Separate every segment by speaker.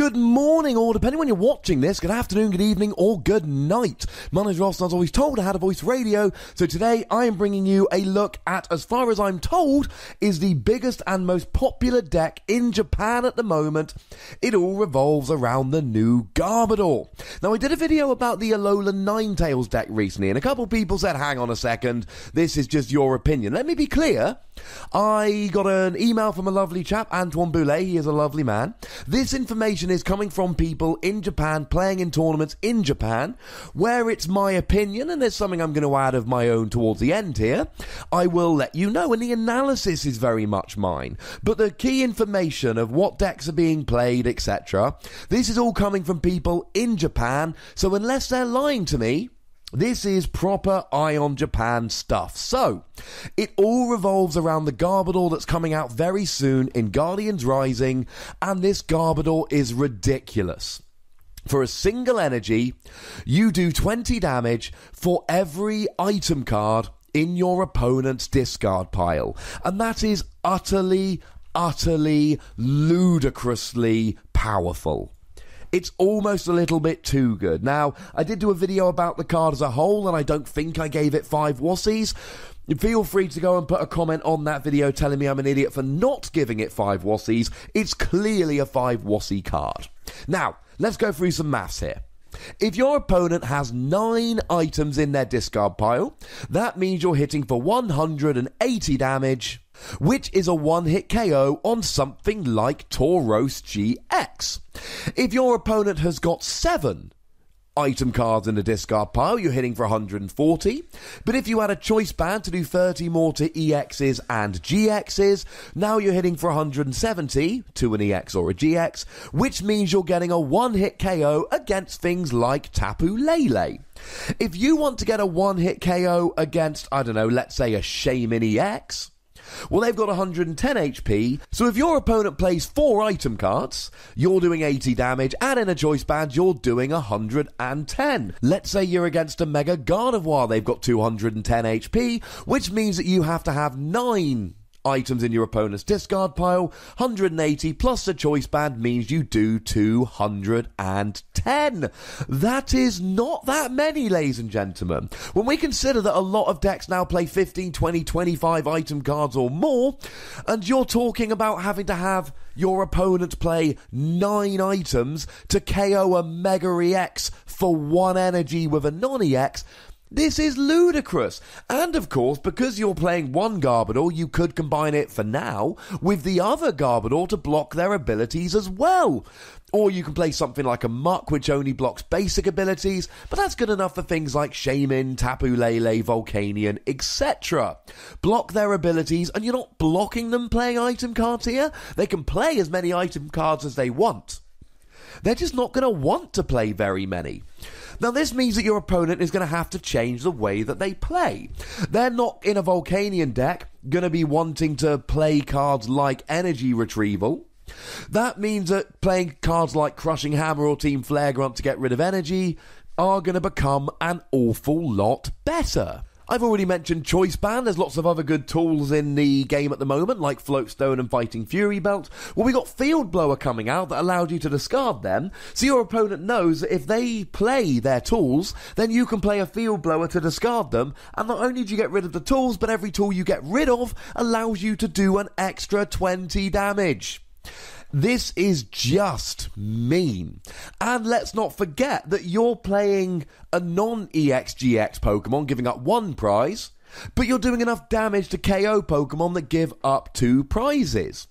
Speaker 1: Good morning, or depending when you're watching this, good afternoon, good evening, or good night. My name's Ross, and as always told, I had a voice radio, so today I am bringing you a look at, as far as I'm told, is the biggest and most popular deck in Japan at the moment. It all revolves around the new Garbodor. Now, I did a video about the Alola Ninetales deck recently, and a couple people said, hang on a second, this is just your opinion. Let me be clear, I got an email from a lovely chap, Antoine Boulet, he is a lovely man. This information is coming from people in Japan, playing in tournaments in Japan, where it's my opinion, and there's something I'm going to add of my own towards the end here. I will let you know, and the analysis is very much mine. But the key information of what decks are being played, etc., this is all coming from people in Japan, so unless they're lying to me, this is proper Eye on Japan stuff. So, it all revolves around the Garbodor that's coming out very soon in Guardians Rising, and this Garbodor is ridiculous. For a single energy, you do 20 damage for every item card in your opponent's discard pile. And that is utterly, ludicrously powerful. It's almost a little bit too good. Now, I did do a video about the card as a whole, and I don't think I gave it 5 wussies. Feel free to go and put a comment on that video telling me I'm an idiot for not giving it 5 wussies. It's clearly a 5 wussie card. Now, let's go through some maths here. If your opponent has 9 items in their discard pile, that means you're hitting for 180 damage, which is a one-hit KO on something like Tauros GX. If your opponent has got 7 item cards in the discard pile, you're hitting for 140. But if you had a choice band to do 30 more to EXs and GXs, now you're hitting for 170 to an EX or a GX, which means you're getting a one-hit KO against things like Tapu Lele. If you want to get a one-hit KO against, I don't know, let's say a Shaymin EX, well, they've got 110 HP, so if your opponent plays 4 item cards, you're doing 80 damage, and in a choice band, you're doing 110. Let's say you're against a Mega Gardevoir, they've got 210 HP, which means that you have to have 9 items in your opponent's discard pile. 180 plus the choice band means you do 210. That is not that many, ladies and gentlemen. When we consider that a lot of decks now play 15, 20, 25 item cards or more, and you're talking about having to have your opponent play 9 items to KO a Mega EX for 1 energy with a non-EX, this is ludicrous. And of course, because you're playing one Garbodor, you could combine it for now with the other Garbodor to block their abilities as well. Or you can play something like a Muck, which only blocks basic abilities, but that's good enough for things like Shaymin, Tapu Lele, Volcanion, etc. Block their abilities, and you're not blocking them playing item cards here. They can play as many item cards as they want. They're just not going to want to play very many. Now, this means that your opponent is going to have to change the way that they play. They're not, in a Volcanion deck, going to be wanting to play cards like Energy Retrieval. That means that playing cards like Crushing Hammer or Team Flare Grunt to get rid of energy are going to become an awful lot better. I've already mentioned Choice Band. There's lots of other good tools in the game at the moment, like Floatstone and Fighting Fury Belt. Well, we got Field Blower coming out that allowed you to discard them, so your opponent knows that if they play their tools, then you can play a Field Blower to discard them, and not only do you get rid of the tools, but every tool you get rid of allows you to do an extra 20 damage. This is just mean. And let's not forget that you're playing a non-EX-GX Pokemon, giving up 1 prize, but you're doing enough damage to KO Pokemon that give up 2 prizes.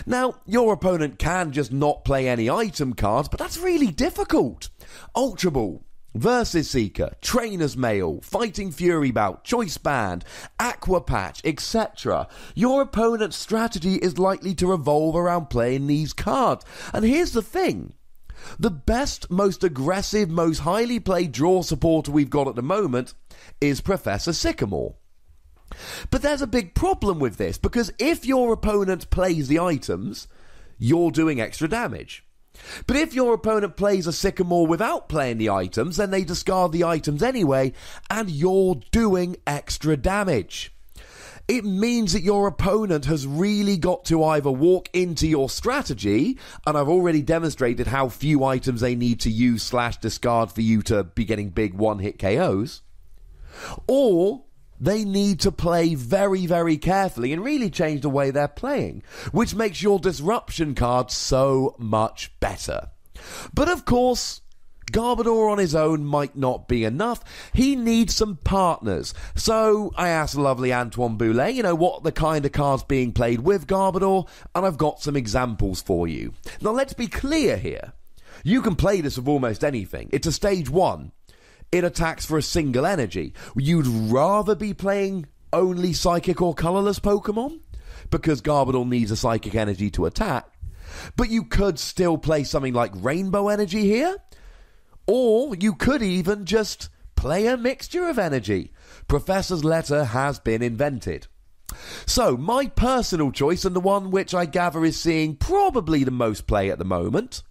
Speaker 1: Now, your opponent can just not play any item cards, but that's really difficult. Ultra Ball, Versus Seeker, Trainer's Mail, Fighting Fury Bout, Choice Band, Aqua Patch, etc. Your opponent's strategy is likely to revolve around playing these cards. And here's the thing. The best, most aggressive, most highly played draw supporter we've got at the moment is Professor Sycamore. But there's a big problem with this, because if your opponent plays the items, you're doing extra damage. But if your opponent plays a Sycamore without playing the items, then they discard the items anyway, and you're doing extra damage. it means that your opponent has really got to either walk into your strategy, and I've already demonstrated how few items they need to use / discard for you to be getting big one-hit KOs, or they need to play very, very carefully and really change the way they're playing, which makes your disruption card so much better. But of course, Garbodor on his own might not be enough. He needs some partners. So I asked the lovely Antoine Boulet, what the kind of cards being played with Garbodor, and I've got some examples for you. Now let's be clear here. You can play this with almost anything. It's a stage 1. It attacks for a single energy. You'd rather be playing only psychic or colourless Pokemon, because Garbodor needs a psychic energy to attack. But you could still play something like Rainbow Energy here. Or you could even just play a mixture of energy. Professor's Letter has been invented. So, my personal choice, and the one which I gather is seeing probably the most play at the moment,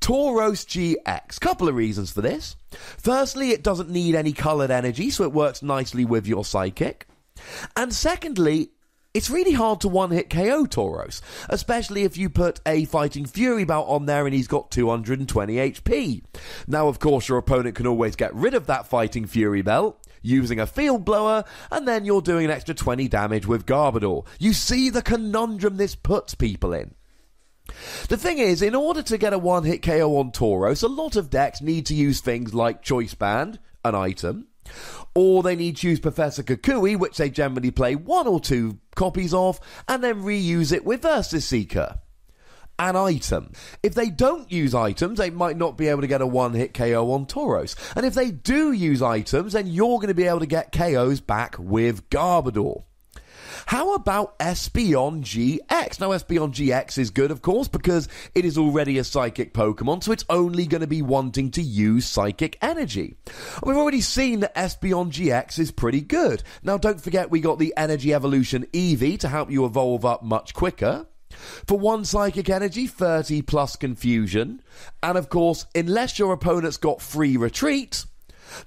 Speaker 1: Tauros GX. Couple of reasons for this. Firstly, it doesn't need any coloured energy, so it works nicely with your psychic. And secondly, it's really hard to one-hit KO Tauros, especially if you put a Fighting Fury belt on there and he's got 220 HP. Now, of course, your opponent can always get rid of that Fighting Fury belt using a Field Blower, and then you're doing an extra 20 damage with Garbodor. You see the conundrum this puts people in. The thing is, in order to get a one-hit KO on Tauros, a lot of decks need to use things like Choice Band, an item, or they need to use Professor Kukui, which they generally play 1 or 2 copies of, and then reuse it with Versus Seeker, an item. If they don't use items, they might not be able to get a one-hit KO on Tauros. And if they do use items, then you're going to be able to get KOs back with Garbodor. How about Espeon GX? Now, Espeon GX is good, of course, because it is already a psychic Pokemon, so it's only going to be wanting to use psychic energy. We've already seen that Espeon GX is pretty good. Now, don't forget we got the Energy Evolution Eevee to help you evolve up much quicker. For 1 psychic energy, 30 plus confusion. And, of course, unless your opponent's got free retreat,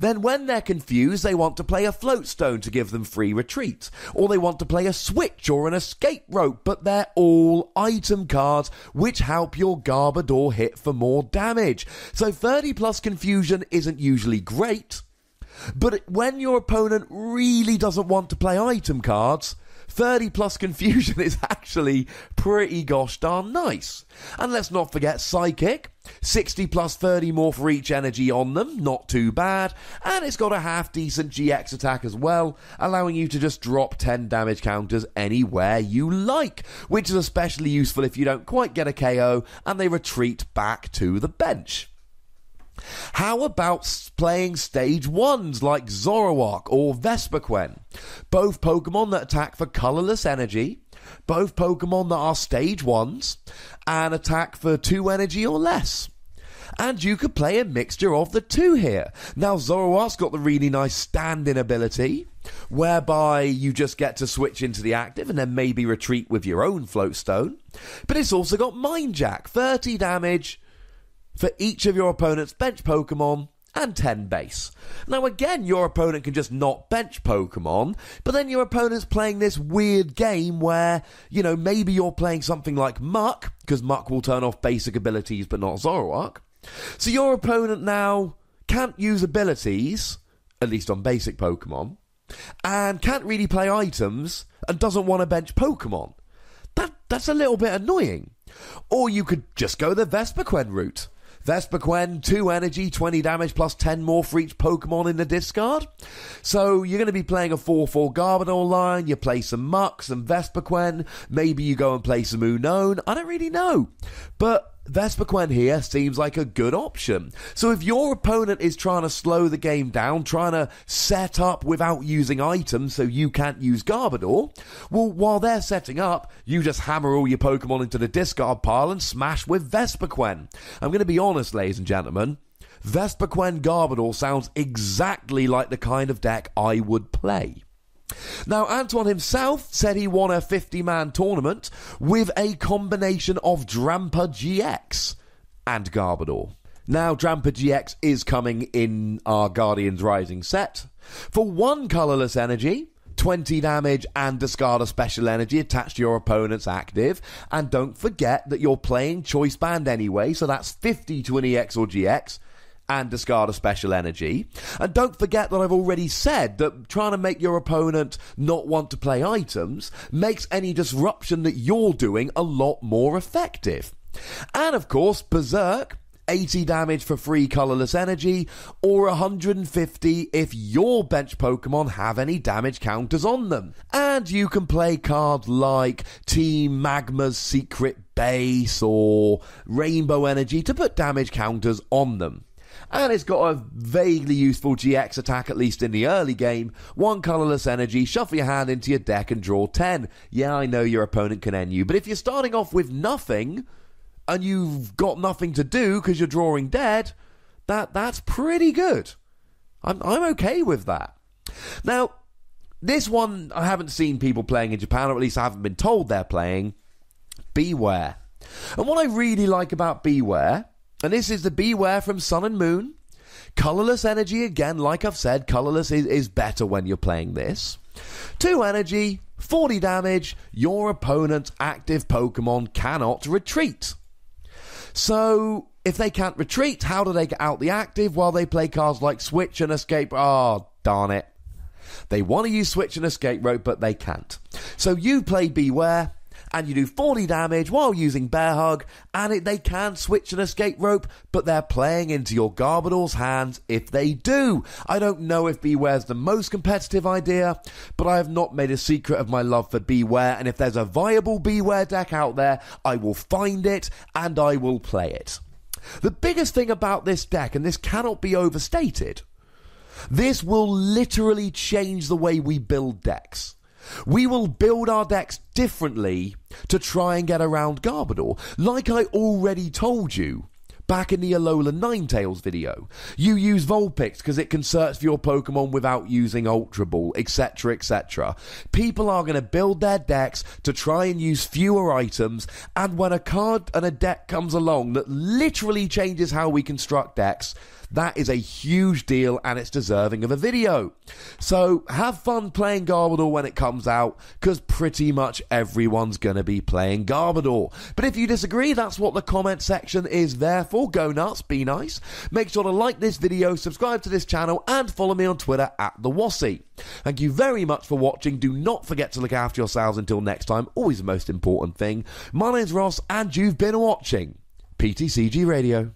Speaker 1: then when they're confused, they want to play a Float Stone to give them free retreat. Or they want to play a Switch or an Escape Rope, but they're all item cards which help your Garbodor hit for more damage. So 30 plus confusion isn't usually great, but when your opponent really doesn't want to play item cards, 30 plus confusion is actually pretty gosh darn nice. And let's not forget Psychic. 60 plus 30 more for each energy on them, not too bad. And it's got a half decent GX attack as well, allowing you to just drop 10 damage counters anywhere you like, which is especially useful if you don't quite get a KO and they retreat back to the bench. How about playing stage 1s like Zoroark or Vespiquen? Both Pokemon that attack for colourless energy, both Pokemon that are stage 1s, and attack for 2 energy or less. And you could play a mixture of the two here. Now, Zoroark's got the really nice stand-in ability, whereby you just get to switch into the active and then maybe retreat with your own Float Stone. But it's also got Mind Jack, 30 damage for each of your opponent's bench Pokemon, and 10 base. Now again, your opponent can just not bench Pokemon, but then your opponent's playing this weird game where, maybe you're playing something like Muck, because Muck will turn off basic abilities but not Zoroark. So your opponent now can't use abilities, at least on basic Pokemon, and can't really play items, and doesn't want to bench Pokemon. That's a little bit annoying. Or you could just go the Vespiquen route. Vespiquen, 2 energy, 20 damage, plus 10 more for each Pokemon in the discard. So you're going to be playing a 4-4 Garbodor line, you play some Muck, some Vespiquen, maybe you go and play some Unknown, I don't really know. But Vespiquen here seems like a good option. So if your opponent is trying to slow the game down, trying to set up without using items so you can't use Garbodor, well, while they're setting up, you just hammer all your Pokemon into the discard pile and smash with Vespiquen. I'm going to be honest, ladies and gentlemen, Vespiquen Garbodor sounds exactly like the kind of deck I would play. Now, Antoine himself said he won a 50-man tournament with a combination of Drampa GX and Garbodor. Now, Drampa GX is coming in our Guardians Rising set. For 1 colourless energy, 20 damage and discard a special energy attached to your opponent's active. And don't forget that you're playing Choice Band anyway, so that's 50 to an EX or GX. And discard a special energy. And don't forget that I've already said that trying to make your opponent not want to play items makes any disruption that you're doing a lot more effective. And of course, Berserk, 80 damage for free colourless energy, or 150 if your bench Pokemon have any damage counters on them. And you can play cards like Team Magma's Secret Base or Rainbow Energy to put damage counters on them. And it's got a vaguely useful GX attack, at least in the early game. 1 colourless energy, shuffle your hand into your deck and draw 10. Yeah, I know your opponent can end you, but if you're starting off with nothing, and you've got nothing to do because you're drawing dead, that's pretty good. I'm okay with that. Now, this one I haven't seen people playing in Japan, or at least I haven't been told they're playing. Beware. And what I really like about Beware, and this is the Beware from Sun and Moon. Colourless energy, again, like I've said, colourless is better when you're playing this. 2 energy, 40 damage, your opponent's active Pokemon cannot retreat. So, if they can't retreat, how do they get out the active? Well, they play cards like Switch and Escape. Oh, darn it. They want to use Switch and Escape Rope, but they can't. So you play Beware, and you do 40 damage while using Bear Hug, and they can Switch and Escape Rope, but they're playing into your Garbodor's hands if they do. I don't know if Beware's the most competitive idea, but I have not made a secret of my love for Beware, and if there's a viable Beware deck out there, I will find it, and I will play it. The biggest thing about this deck, and this cannot be overstated, this will literally change the way we build decks. We will build our decks differently to try and get around Garbodor. Like I already told you back in the Alola Ninetales video. You use Vulpix because it can search for your Pokemon without using Ultra Ball, etc, etc. People are going to build their decks to try and use fewer items, and when a card and a deck comes along that literally changes how we construct decks, that is a huge deal and it's deserving of a video. So have fun playing Garbodor when it comes out, because pretty much everyone's going to be playing Garbodor. But if you disagree, that's what the comment section is there for. Go nuts, be nice. Make sure to like this video, subscribe to this channel, and follow me on Twitter @TheWassy. Thank you very much for watching. Do not forget to look after yourselves until next time. Always the most important thing. My name's Ross, and you've been watching PTCG Radio.